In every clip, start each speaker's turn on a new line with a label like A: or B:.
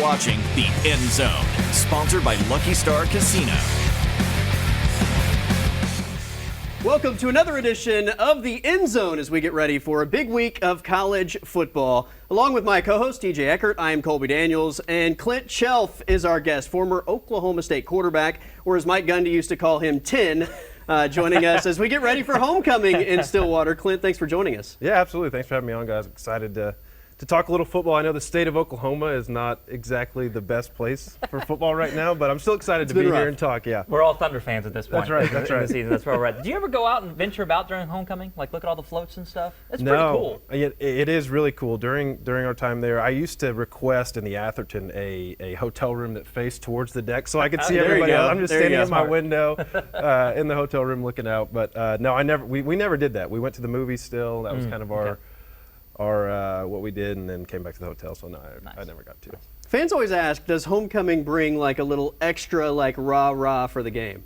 A: watching The End Zone, sponsored by Lucky Star Casino.
B: Welcome to another edition of The End Zone as we get ready for a big week of college football. Along with my co-host, TJ Eckert, I am Colby Daniels, and Clint Chelf is our guest, former Oklahoma State quarterback, or as Mike Gundy used to call him, Tin, joining us as we get ready for homecoming in Stillwater. Clint, thanks for joining us.
C: Yeah, absolutely. Thanks for having me on, guys. Excited to talk a little football. I know the state of Oklahoma is not exactly the best place for football right now, but I'm still excited to be here and talk. Yeah,
D: we're all Thunder fans at this point.
C: That's right. That's right.
D: In the season. That's where we're at. Did you ever go out and venture about during homecoming? Like look at all the floats and stuff? It's pretty cool.
C: It is really cool. During our time there, I used to request in the Atherton a hotel room that faced towards the deck, so I could see everybody else. I'm just standing at my window in the hotel room looking out. But no, we never did that. We went to the movies still. That was kind of our what we did, and then came back to the hotel. So no, I never got to.
B: Fans always ask, does homecoming bring like a little extra like rah-rah for the game?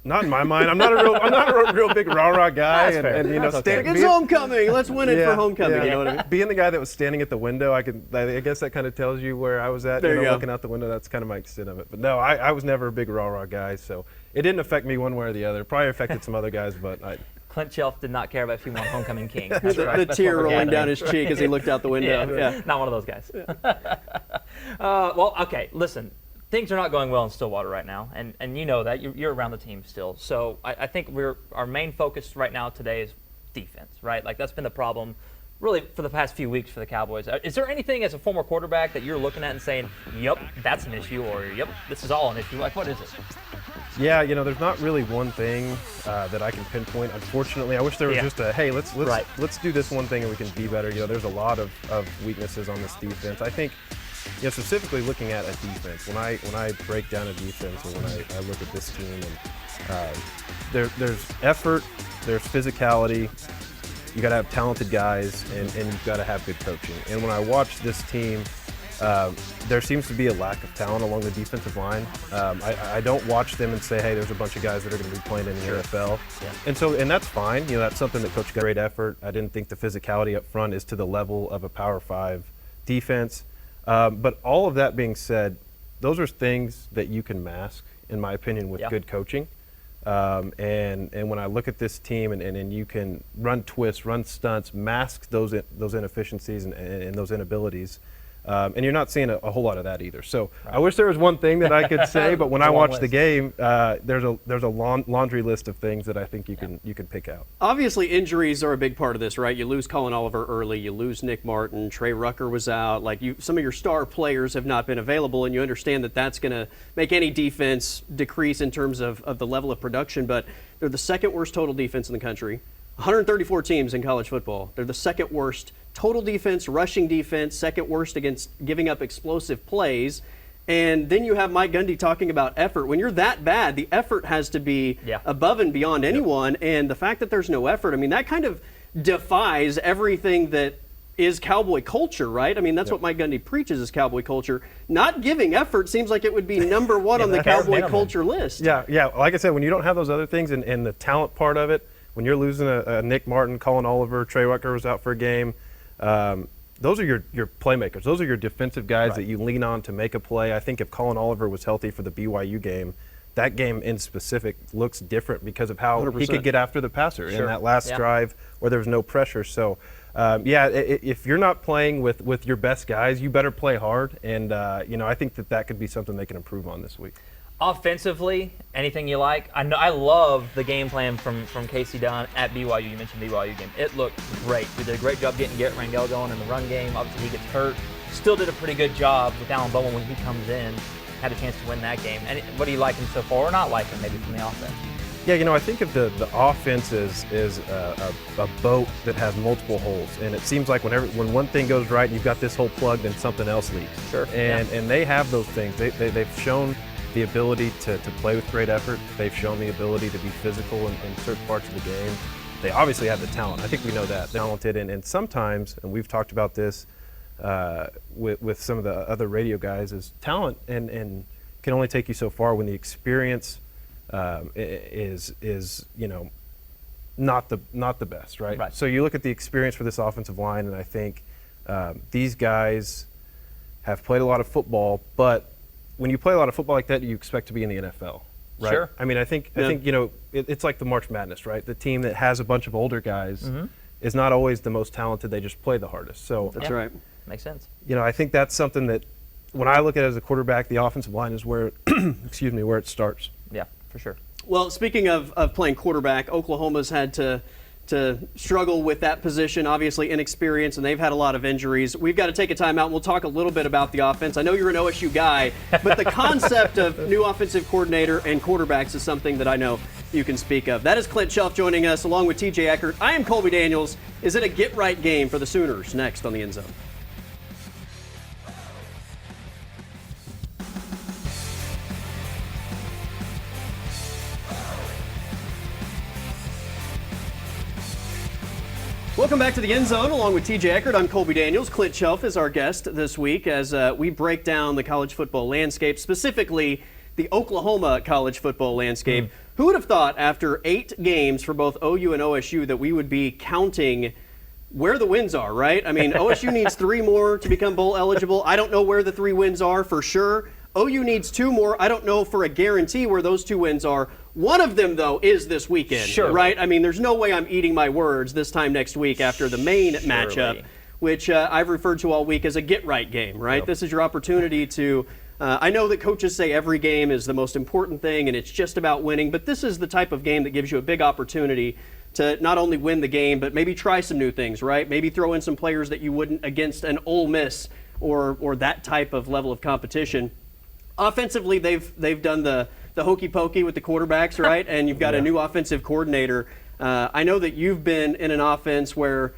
C: Not in my mind. I'm not a real big rah-rah guy.
D: And
C: you know,
B: it's homecoming. Let's win it for homecoming.
C: Yeah.
B: You know what I mean?
C: Being the guy that was standing at the window, I guess that kind of tells you where I was at.
B: There you go.
C: Looking out the window, that's kind of my extent of it. But no, I was never a big rah-rah guy, so it didn't affect me one way or the other. It probably affected some other guys, but
D: Clint Chelf did not care about if he won homecoming king.
B: The tear rolling down his cheek as he looked out the window. Yeah.
D: Not one of those guys. Well, okay, listen. Things are not going well in Stillwater right now, and you know that. You're around the team still. So I think our main focus right now today is defense, right? Like that's been the problem really for the past few weeks for the Cowboys. Is there anything as a former quarterback that you're looking at and saying, yep, that's an issue, or yep, this is all an issue? Like, what is it?
C: Yeah, you know, there's not really one thing that I can pinpoint. Unfortunately, I wish there was just a, hey, let's do this one thing and we can be better. You know, there's a lot of weaknesses on this defense. I think, you know, specifically looking at a defense, when I break down a defense or when I look at this team, and there's effort, there's physicality. You got to have talented guys, and you've got to have good coaching. And when I watch this team, there seems to be a lack of talent along the defensive line. I don't watch them and say, hey, there's a bunch of guys that are going to be playing in the NFL. Yeah. And that's fine. You know, that's something that Coach got great effort. I didn't think the physicality up front is to the level of a Power 5 defense. But all of that being said, those are things that you can mask, in my opinion, with good coaching. And when I look at this team and you can run twists, run stunts, mask those inefficiencies and those inabilities, and you're not seeing a whole lot of that either. So I wish there was one thing that I could say, but when I watch the game, there's a laundry list of things that I think you can pick out.
B: Obviously, injuries are a big part of this, right? You lose Colin Oliver early, you lose Nick Martin, Trey Rucker was out. Like some of your star players have not been available, and you understand that that's going to make any defense decrease in terms of the level of production. But they're the second worst total defense in the country. 134 teams in college football. They're the second worst total defense, rushing defense, second worst against giving up explosive plays. And then you have Mike Gundy talking about effort. When you're that bad, the effort has to be above and beyond anyone. And the fact that there's no effort, I mean, that kind of defies everything that is Cowboy culture, right? I mean, that's what Mike Gundy preaches is Cowboy culture. Not giving effort seems like it would be number one on the Cowboy culture list.
C: Yeah. Like I said, when you don't have those other things and the talent part of it, when you're losing a Nick Martin, Colin Oliver, Trey Rucker was out for a game, those are your playmakers. Those are your defensive guys that you lean on to make a play. I think if Colin Oliver was healthy for the BYU game, that game in specific looks different because of how 100%. He could get after the passer in that last drive where there was no pressure. So, if you're not playing with your best guys, you better play hard. And, I think that could be something they can improve on this week.
D: Offensively, anything you like? I love the game plan from Casey Dunn at BYU. You mentioned BYU game. It looked great. We did a great job getting Garrett Rangel going in the run game. Obviously, he gets hurt. Still did a pretty good job with Alan Bowman when he comes in. Had a chance to win that game. And what are you liking so far, or not liking maybe from the offense?
C: Yeah, I think of the offense is a boat that has multiple holes, and it seems like when one thing goes right and you've got this hole plugged, then something else leaks.
D: Sure.
C: And they have those things. They've shown the ability to play with great effort. They've shown the ability to be physical in certain parts of the game. They obviously have the talent. I think we know that. They're talented, and sometimes, and we've talked about this with some of the other radio guys, is talent and can only take you so far when the experience is not the best, right? So you look at the experience for this offensive line, and I think these guys have played a lot of football, but when you play a lot of football like that, you expect to be in the NFL, right?
D: Sure.
C: I mean, I think it's like the March Madness, right? The team that has a bunch of older guys is not always the most talented. They just play the hardest. So
B: That's right.
D: Makes sense.
C: I think that's something that when I look at it as a quarterback, the offensive line is where, where it starts.
D: Yeah, for sure.
B: Well, speaking of playing quarterback, Oklahoma's had to struggle with that position, obviously inexperienced, and they've had a lot of injuries. We've got to take a time out, and we'll talk a little bit about the offense. I know you're an OSU guy, but the concept of new offensive coordinator and quarterbacks is something that I know you can speak of. That is Clint Shelf joining us, along with TJ Eckert. I am Colby Daniels. Is it a get-right game for the Sooners? Next on the End Zone. Welcome back to the End Zone, along with TJ Eckert. I'm Colby Daniels. Clint Shelf is our guest this week as we break down the college football landscape, specifically the Oklahoma college football landscape. Who would have thought after 8 games for both OU and OSU that we would be counting where the wins are, right? I mean, OSU needs 3 more to become bowl eligible. I don't know where the 3 wins are for sure. OU needs 2 more. I don't know for a guarantee where those 2 wins are. One of them, though, is this weekend, right? I mean, there's no way I'm eating my words this time next week after the main matchup, which I've referred to all week as a get-right game, right? Yep. This is your opportunity to I know that coaches say every game is the most important thing and it's just about winning, but this is the type of game that gives you a big opportunity to not only win the game, but maybe try some new things, right? Maybe throw in some players that you wouldn't against an Ole Miss or that type of level of competition. Offensively, they've done the hokey pokey with the quarterbacks, right? And you've got a new offensive coordinator. I know that you've been in an offense where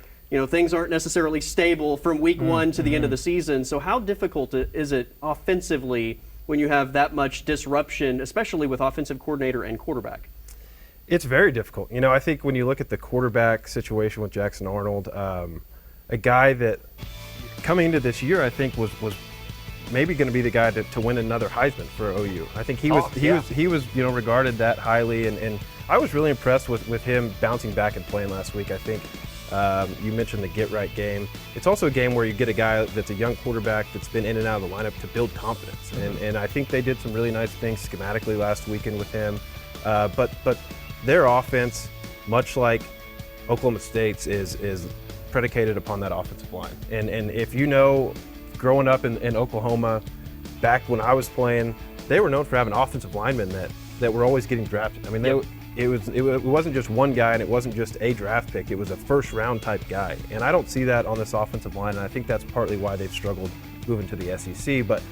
B: things aren't necessarily stable from week 1 to the end of the season. So how difficult is it offensively when you have that much disruption, especially with offensive coordinator and quarterback?
C: It's very difficult. I think when you look at the quarterback situation with Jackson Arnold, a guy that coming into this year I think was maybe going to be the guy to win another Heisman for OU. I think he was regarded that highly, and I was really impressed with him bouncing back and playing last week. I think you mentioned the get-right game. It's also a game where you get a guy that's a young quarterback that's been in and out of the lineup to build confidence, and I think they did some really nice things schematically last weekend with him. But their offense, much like Oklahoma State's, is predicated upon that offensive line. And if growing up in Oklahoma, back when I was playing, they were known for having offensive linemen that were always getting drafted. I mean, it wasn't just one guy, and it wasn't just a draft pick. It was a first-round type guy, and I don't see that on this offensive line. And I think that's partly why they've struggled moving to the SEC. But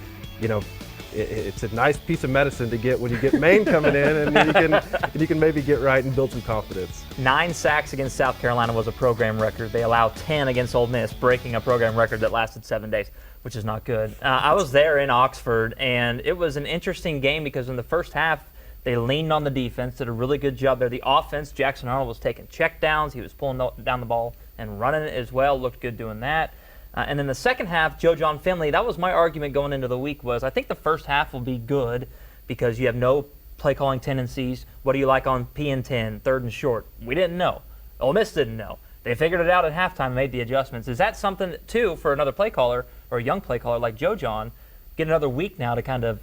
C: it's a nice piece of medicine to get when you get Maine coming in, and you can maybe get right and build some confidence.
D: 9 sacks against South Carolina was a program record. They allowed 10 against Ole Miss, breaking a program record that lasted 7 days, which is not good. I was there in Oxford, and it was an interesting game because in the first half, they leaned on the defense, did a really good job there. The offense, Jackson Arnold was taking checkdowns. He was pulling down the ball and running it as well. Looked good doing that. And then the second half, Joe John Finley, that was my argument going into the week was I think the first half will be good because you have no play calling tendencies. What do you like on P and 10, 3rd and short? We didn't know. Ole Miss didn't know. They figured it out at halftime and made the adjustments. Is that something, too, for another play caller or a young play caller like Joe John, get another week now to kind of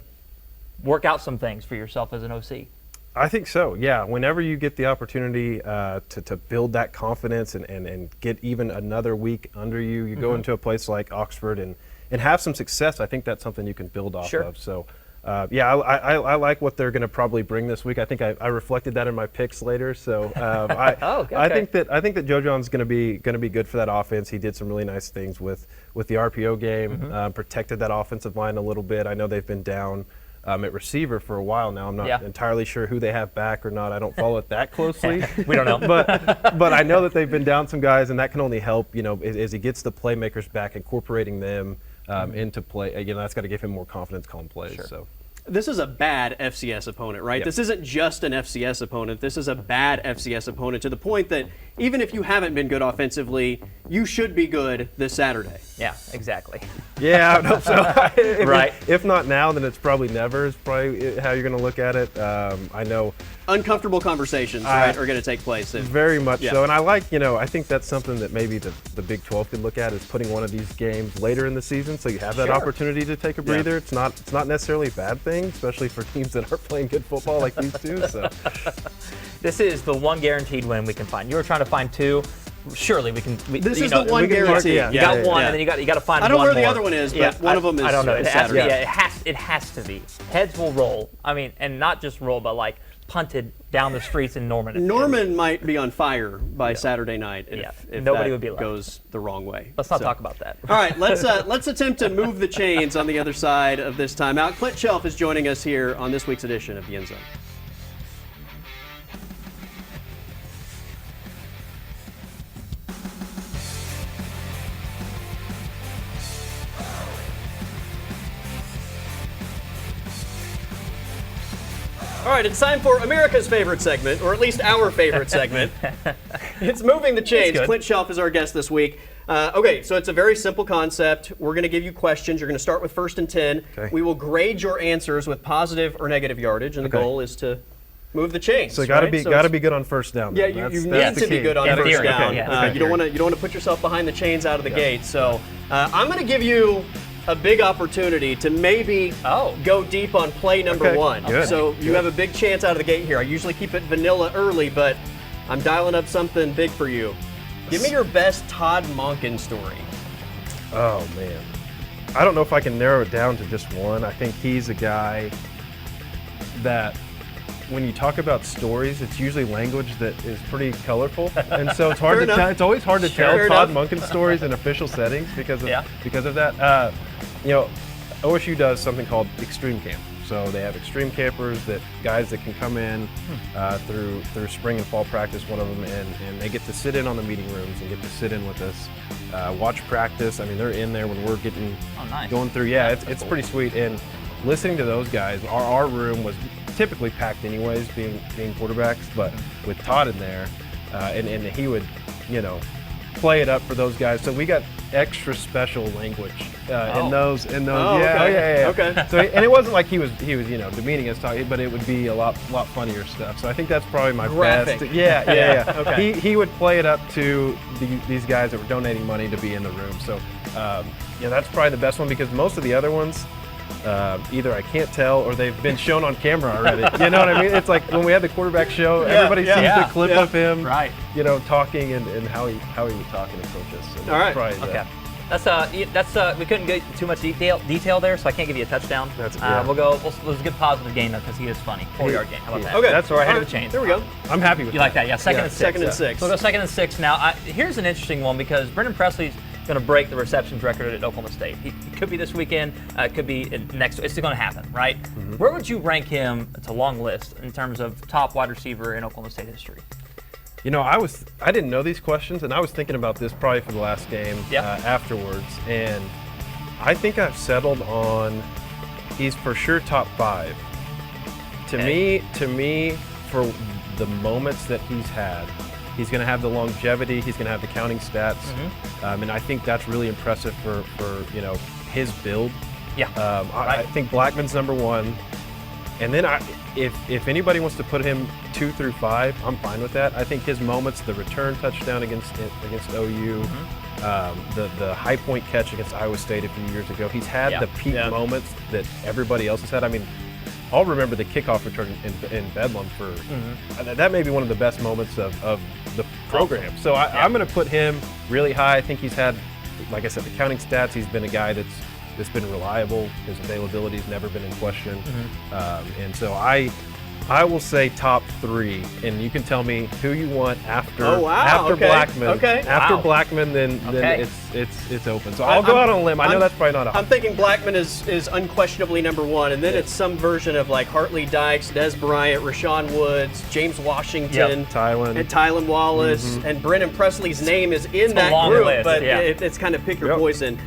D: work out some things for yourself as an OC?
C: I think so, yeah. Whenever you get the opportunity to build that confidence and get even another week under you, you go into a place like Oxford and have some success, I think that's something you can build off of. So, I like what they're going to probably bring this week. I think I reflected that in my picks later. So I think that Joe John's going to be good for that offense. He did some really nice things with the RPO game, protected that offensive line a little bit. I know they've been down at receiver for a while now. I'm not entirely sure who they have back or not. I don't follow it that closely.
D: We don't know.
C: But I know that they've been down some guys, and that can only help, as he gets the playmakers back, incorporating them into play. That's got to give him more confidence calling plays.
D: Sure.
C: So.
B: This is a bad FCS opponent, right? Yep. This isn't just an FCS opponent. This is a bad FCS opponent to the point that even if you haven't been good offensively, you should be good this Saturday.
D: Yeah, exactly.
C: Yeah, I would hope so.
D: Right.
C: If not now, then it's probably never is probably how you're going to look at it. I know
B: Uncomfortable conversations, right, are going to take place.
C: very much
B: Yeah.
C: so. And I like, I think that's something that maybe the Big 12 could look at is putting one of these games later in the season so you have that
B: Sure.
C: opportunity to take a breather. It's not necessarily a bad thing, especially for teams that are playing good football like these two. So
D: This is the one guaranteed win we can find. You were trying to find two. Surely we can.
B: This is the one guarantee.
C: Yeah.
D: You got one, and then you got to find.
B: I don't know
D: one
B: where the
D: more.
B: other one is, but one of them is.
D: I don't know. It has to be.
B: Saturday.
D: Yeah, it has to be. Heads will roll. I mean, and not just roll, but like punted down the streets in Norman.
B: Norman might be on fire by Saturday night if
D: Nobody
B: that
D: would be left.
B: goes the wrong way.
D: Let's not talk about that.
B: All right, let's attempt to move the chains on the other side of this timeout. Clint Shelf is joining us here on this week's edition of The End Zone. All right, it's time for America's favorite segment, or at least our favorite segment. It's Moving the Chains.
D: good.
B: Clint Shelf is our guest this week. Okay, so it's a very simple concept. We're going to give you questions. You're going to start with 1st and 10.
C: Okay.
B: We will grade your answers with positive or negative yardage, and the
C: Okay.
B: goal is to move the chains.
C: So got to
B: right?
C: be
B: So
C: got to
B: it's-
C: be good on first down.
B: Yeah,
C: then.
B: you
C: That's
B: need
C: the
B: to be
C: key.
B: good on
D: In
B: first
D: theory,
B: down.
D: okay, yeah.
B: You don't want to put yourself behind the chains out of the gate. So I'm going to give you a big opportunity to maybe go deep on play number
C: Okay,
B: one.
C: good.
B: So you have a big chance out of the gate here. I usually keep it vanilla early, but I'm dialing up something big for you. Give me your best Todd Monken story.
C: Oh man, I don't know if I can narrow it down to just one. I think he's a guy that when you talk about stories, it's usually language that is pretty colorful, and so it's hard
B: Fair
C: to
B: enough.
C: tell. It's always hard to
B: Fair
C: tell Todd
B: enough.
C: Monken stories in official settings because of
D: Yeah.
C: that. OSU does something called Extreme Camp. So they have extreme campers, guys that can come in through spring and fall practice, one of them, and they get to sit in on the meeting rooms and get to sit in with us, watch practice. I mean, they're in there when we're going through. Yeah, it's pretty sweet. And listening to those guys, our room was typically packed anyways, being quarterbacks, but with Todd in there, and he would, play it up for those guys. So we got extra special language in those.
B: Okay.
C: So and it wasn't like he was demeaning us talking, but it would be a lot funnier stuff. So I think that's probably my
B: Graphic.
C: best. Yeah.
B: Okay.
C: He would play it up to these guys that were donating money to be in the room. So that's probably the best one because most of the other ones. Either I can't tell or they've been shown on camera already. You know what I mean? It's like when we had the quarterback show, everybody sees the clip of him,
D: Right.
C: Talking and how he was talking to coaches. So
B: All right.
C: probably
D: Okay.
C: that.
D: That's we couldn't get too much detail there, so I can't give you a touchdown. It was a good positive gain though because he is funny. 4-yard gain. How about that?
B: Okay.
D: That's where I
B: All
D: had
B: right.
D: the chains.
B: There we go.
C: I'm happy with
D: You
C: that.
D: like that? Yeah. Second and 6.
B: Second and 6.
D: So we'll go 2nd and 6 now. Here's an interesting one because Brendan Presley's going to break the receptions record at Oklahoma State. It could be this weekend. It could be next. It's going to happen, right?
C: Mm-hmm.
D: Where would you rank him? It's a long list in terms of top wide receiver in Oklahoma State history.
C: I didn't know these questions, and I was thinking about this probably for the last game afterwards, and I think I've settled on he's for sure top 5. To me, for the moments that he's had, he's going to have the longevity. He's going to have the counting stats, and I think that's really impressive for his build.
D: Yeah.
C: I think Blackman's number 1, and then if anybody wants to put him 2 through 5, I'm fine with that. I think his moments, the return touchdown against OU, the high point catch against Iowa State a few years ago, he's had the peak moments that everybody else has had. I mean, I'll remember the kickoff return in Bedlam for that may be one of the best moments of the program. So I'm going to put him really high. I think he's had, like I said, the counting stats. He's been a guy that's been reliable. His availability's never been in question. And so I will say top 3, and you can tell me who you want after Blackman.
B: Okay.
C: After Blackman, then it's open. So I'll go out on a limb. I know that's probably not
B: I'm thinking Blackman is unquestionably number 1, and then it's some version of like Hartley Dykes, Des Bryant, Rashawn Woods, James Washington, Tylan Wallace, and Brendan Presley's name is in that
D: long
B: group,
D: list,
B: but it's kind of pick your poison.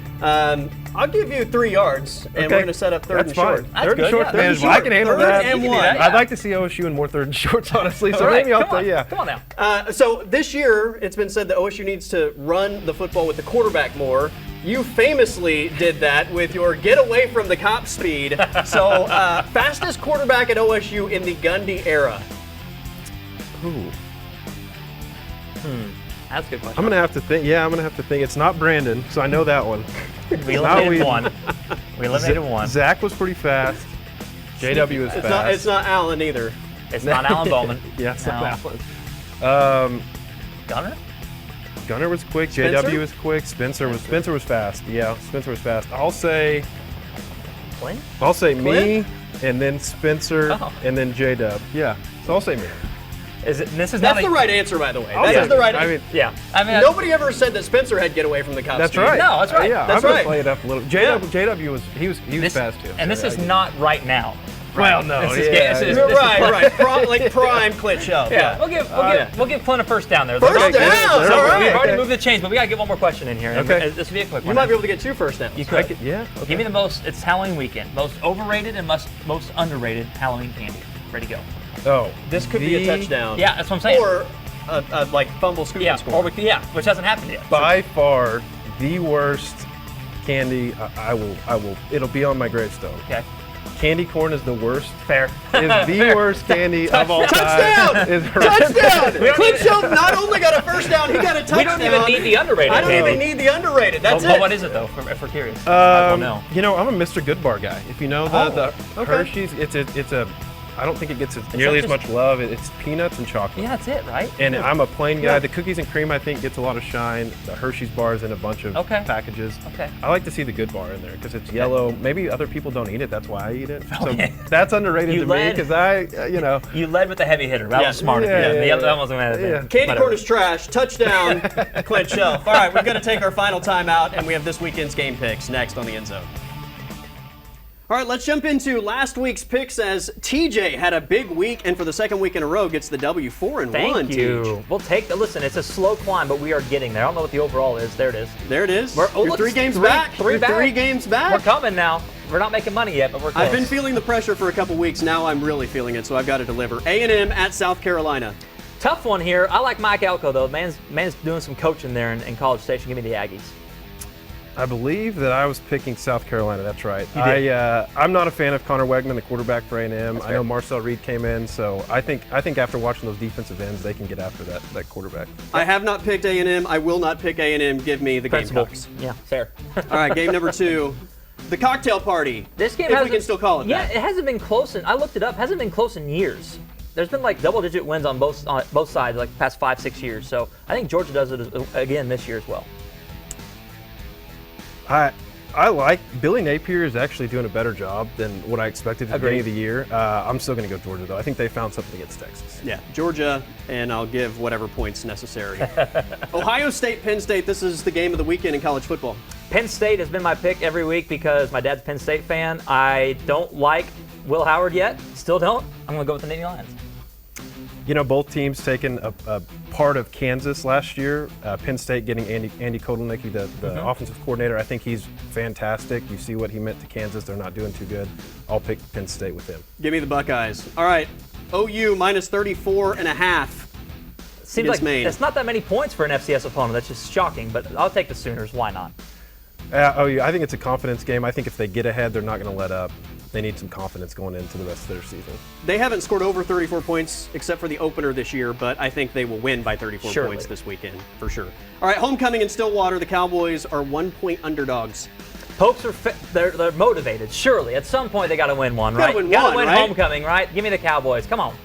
B: I'll give you 3 yards, and we're going to set up third
C: That's
B: and
C: fine.
B: short.
D: That's
C: Third
D: good,
C: and short's
D: yeah.
C: manageable. I can handle
B: Third
C: that.
B: and
D: You can do
B: one.
D: that, yeah.
C: I'd like to see OSU in more third and shorts, honestly. So
D: All right,
C: maybe I'll
D: come on.
C: say, yeah.
D: Come on now.
B: So this year, it's been said that OSU needs to run the football with the quarterback more. You famously did that with your get away from the cop speed. So fastest quarterback at OSU in the Gundy era.
C: Ooh.
D: That's a good question.
C: I'm gonna have to think. Yeah, I'm gonna have to think. It's not Brandon, so I know that one.
D: We eliminated one. We eliminated one.
C: Zach was pretty fast. JW is fast.
B: It's not Allen either.
D: It's not Alan Bowman.
C: Yeah, it's
D: No.
C: not Allen.
D: Gunner?
C: Gunner was quick.
B: Spencer?
C: JW was quick. Spencer was fast. Yeah, Spencer was fast. I'll say
D: Clint?
C: me, and then Spencer,
D: Oh.
C: and then JW. Yeah, so I'll say me.
D: Is it? This is not
B: That's
D: a,
B: the right answer, by the way.
C: I'll
B: That
C: say
B: is the
C: me.
B: right
C: I
B: answer.
C: mean,
D: Yeah. I mean,
B: Nobody ever said that Spencer had get away from the cop
C: that's
B: speed.
C: right.
D: No, that's right.
C: Yeah,
B: That's
C: I'm gonna
B: right.
C: play it up a little. JW was he was fast too.
D: And this
C: So,
D: is
C: yeah.
D: not right now.
C: Well, no,
D: This is,
C: yeah,
D: this is-
B: You're
D: this is-
B: right. Like prime Clint Shelf.
D: Yeah, we'll give Clint a first down there.
B: First
D: So
B: down,
C: all
B: all right.
D: We've already
C: Okay.
D: moved the chains, but we gotta get one more question in here. and
C: Okay.
D: This will be a quick
B: You
D: one.
B: might be able to get 2 first downs.
D: You could.
C: Yeah.
D: Give me the most. It's Halloween weekend. Most overrated and most underrated Halloween candy. Ready to go.
C: Oh,
B: This could be a touchdown.
D: Yeah, that's what I'm saying.
B: Or a like fumble scoop
D: yeah,
B: and score.
D: which hasn't happened yet.
C: by far the worst candy. I will. It'll be on my gravestone.
D: Okay.
C: Candy corn is the worst.
D: Fair.
C: Is the worst candy of all time.
B: Touchdown!
C: Is
B: Touchdown!
D: We don't
B: Clint
D: even-
B: Shelton not only got a first down, he got a touchdown.
D: We don't even need the underrated
B: I don't
D: candy.
B: even need the underrated. That's
D: But
B: it.
D: what is it though? If we're curious. I don't know.
C: You know, I'm a Mr. Goodbar guy. If you know the
B: okay.
C: Hershey's, it's a. I don't think it gets nearly as
D: just-
C: much love. It's peanuts and chocolate.
D: Yeah, that's it, right?
C: And I'm a plain guy.
B: Yeah.
C: The cookies and cream, I think, gets a lot of shine. The Hershey's bars in a bunch of
D: Okay.
C: packages.
D: Okay.
C: I like to see the good bar in there because it's yellow. Maybe other people don't eat it. That's why I eat it.
D: Okay.
C: So that's underrated
D: You
C: to me
D: led-
C: because you know.
D: You led with the heavy hitter. That
B: Yeah.
D: was smart of
C: Yeah,
D: you.
C: yeah,
D: The other
C: yeah.
D: one wasn't mad at
C: Yeah.
D: that.
B: Candy
D: Whatever.
B: corn is trash. Touchdown, Clint Shelf. All right, we've got to take our final timeout, and we have this weekend's game picks next on the End Zone. All right, let's jump into last week's picks as TJ had a big week, and for the second week in a row gets the W 4-1.
D: Thank you. We'll take the listen. It's a slow climb, but we are getting there. I don't know what the overall is. There it is.
B: There it is.
D: We're- oh,
B: You're
D: look,
B: 3
D: it's
B: games
D: three-
B: back.
D: three
B: You're
D: back.
B: 3 games back.
D: We're coming now. We're not making money yet, but we're close.
B: I've been feeling the pressure for a couple weeks. Now I'm really feeling it, so I've got to deliver. A&M at South Carolina.
D: Tough one here. I like Mike Elko though. Man's doing some coaching there in College Station. Give me the Aggies.
C: I believe that I was picking South Carolina. That's right.
D: You did.
C: I'm not a fan of Connor Wegman, the quarterback for A&M.
D: That's
C: I
D: fair.
C: know Marcel Reed came in, so I think after watching those defensive ends, they can get after that quarterback.
B: I have not picked A&M. I will not pick A&M. Give me the
D: Principal.
B: Gamecocks.
D: Yeah, fair.
B: All right, game number 2. The cocktail party.
D: This game
B: if we
D: hasn't-
B: can still call it
D: Yeah,
B: that.
D: it hasn't been close. I looked it up. Hasn't been close in years. There's been like double-digit wins on both sides, like the past 5-6 years. So I think Georgia does it again this year as well.
C: I like Billy Napier is actually doing a better job than what I expected at the beginning of the year. I'm still going to go Georgia though. I think they found something against Texas.
B: Yeah, Georgia, and I'll give whatever points necessary. Ohio State, Penn State. This is the game of the weekend in college football.
D: Penn State has been my pick every week because my dad's a Penn State fan. I don't like Will Howard yet. Still don't. I'm going to go with the Navy Lions.
C: You know, both teams taking a part of Kansas last year. Penn State getting Andy Kotelnicki, the offensive coordinator. I think he's fantastic. You see what he meant to Kansas. They're not doing too good. I'll pick Penn State with him.
B: Give me the Buckeyes. All right, OU minus 34.5.
D: Seems
B: against
D: like
B: Maine.
D: it's not that many points for an FCS opponent. That's just shocking, but I'll take the Sooners. Why not?
C: OU, I think it's a confidence game. I think if they get ahead, they're not going to let up. They need some confidence going into the rest of their season.
B: They haven't scored over 34 points except for the opener this year, but I think they will win by 34
D: Surely.
B: points this weekend for sure. All right, homecoming in Stillwater. The Cowboys are 1-point underdogs.
D: Pokes are they're motivated. Surely, at some point they got to win one,
B: Gotta
D: right?
B: win
D: Gotta
B: one,
D: win
B: right?
D: homecoming, right? Give me the Cowboys. Come on.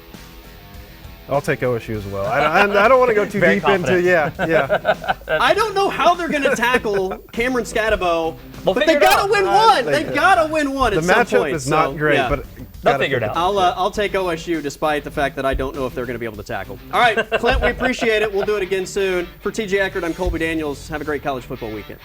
C: I'll take OSU as well. I don't want to go too
D: Very
C: deep
D: confident.
C: into yeah.
B: I don't know how they're going to tackle Cameron Scatabo,
D: We'll
B: but
D: figure
B: they
D: it
B: got
D: out.
B: to win one. They got to win one
C: The
B: at some
C: matchup
B: point.
C: is not
B: so,
C: great,
B: yeah.
C: but
D: They'll
C: gotta
D: figure it
C: pick
D: out.
B: I'll take OSU despite the fact that I don't know if they're going to be able to tackle. All right, Clint, we appreciate it. We'll do it again soon. For TJ Eckert, I'm Colby Daniels. Have a great college football weekend.